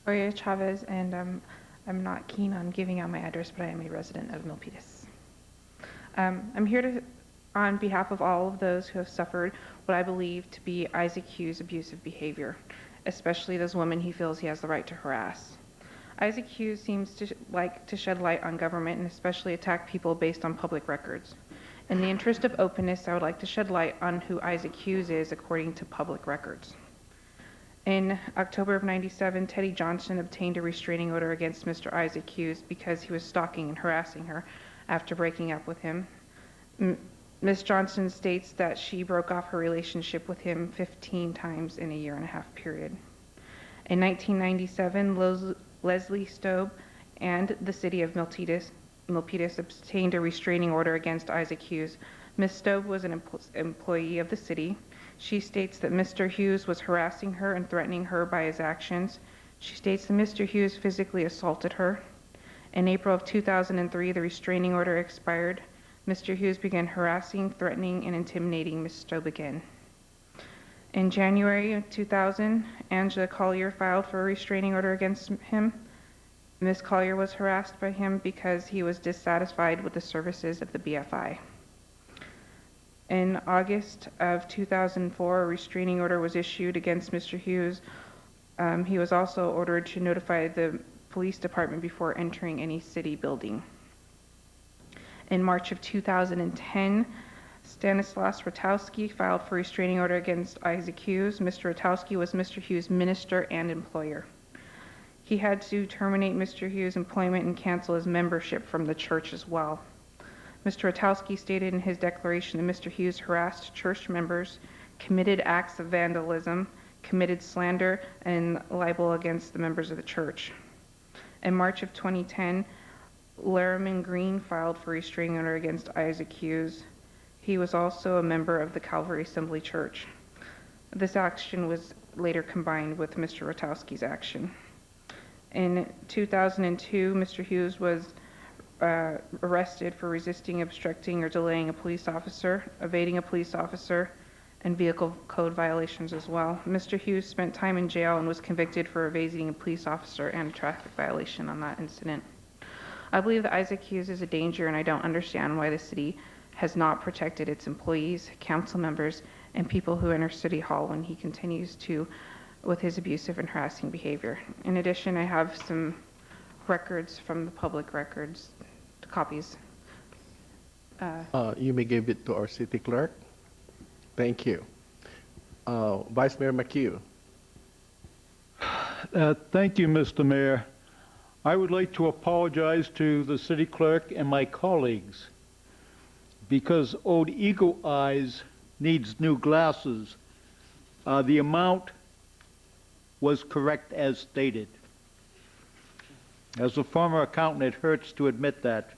Oria Chavez, and I'm not keen on giving out my address, but I am a resident of Milpitas. I'm here on behalf of all of those who have suffered what I believe to be Isaac Hughes' abusive behavior, especially those women he feels he has the right to harass. Isaac Hughes seems to like to shed light on government and especially attack people based on public records. In the interest of openness, I would like to shed light on who Isaac Hughes is according to public records. In October of '97, Teddy Johnson obtained a restraining order against Mr. Isaac Hughes because he was stalking and harassing her after breaking up with him. Ms. Johnson states that she broke off her relationship with him 15 times in a year-and-a-half period. In 1997, Leslie Stobe and the city of Milpitas obtained a restraining order against Isaac Hughes. Ms. Stobe was an employee of the city. She states that Mr. Hughes was harassing her and threatening her by his actions. She states that Mr. Hughes physically assaulted her. In April of 2003, the restraining order expired. Mr. Hughes began harassing, threatening, and intimidating Ms. Stobe again. In January of 2000, Angela Collier filed for a restraining order against him. Ms. Collier was harassed by him because he was dissatisfied with the services of the BFI. In August of 2004, a restraining order was issued against Mr. Hughes. He was also ordered to notify the police department before entering any city building. In March of 2010, Stanislaus Ratowski filed for a restraining order against Isaac Hughes. Mr. Ratowski was Mr. Hughes' minister and employer. He had to terminate Mr. Hughes' employment and cancel his membership from the church as well. Mr. Ratowski stated in his declaration that Mr. Hughes harassed church members, committed acts of vandalism, committed slander, and libel against the members of the church. In March of 2010, Lariman Green filed for a restraining order against Isaac Hughes. He was also a member of the Calvary Assembly Church. This action was later combined with Mr. Ratowski's action. In 2002, Mr. Hughes was arrested for resisting, obstructing, or delaying a police officer, evading a police officer, and vehicle code violations as well. Mr. Hughes spent time in jail and was convicted for evading a police officer and a traffic violation on that incident. I believe that Isaac Hughes is a danger, and I don't understand why the city has not protected its employees, council members, and people who enter City Hall when he continues with his abusive and harassing behavior. In addition, I have some records from the public records, copies. You may give it to our city clerk. Thank you. Vice Mayor McHugh. Thank you, Mr. Mayor. I would like to apologize to the city clerk and my colleagues because old Eagle Eyes needs new glasses. The amount was correct as stated. As a former accountant, it hurts to admit that.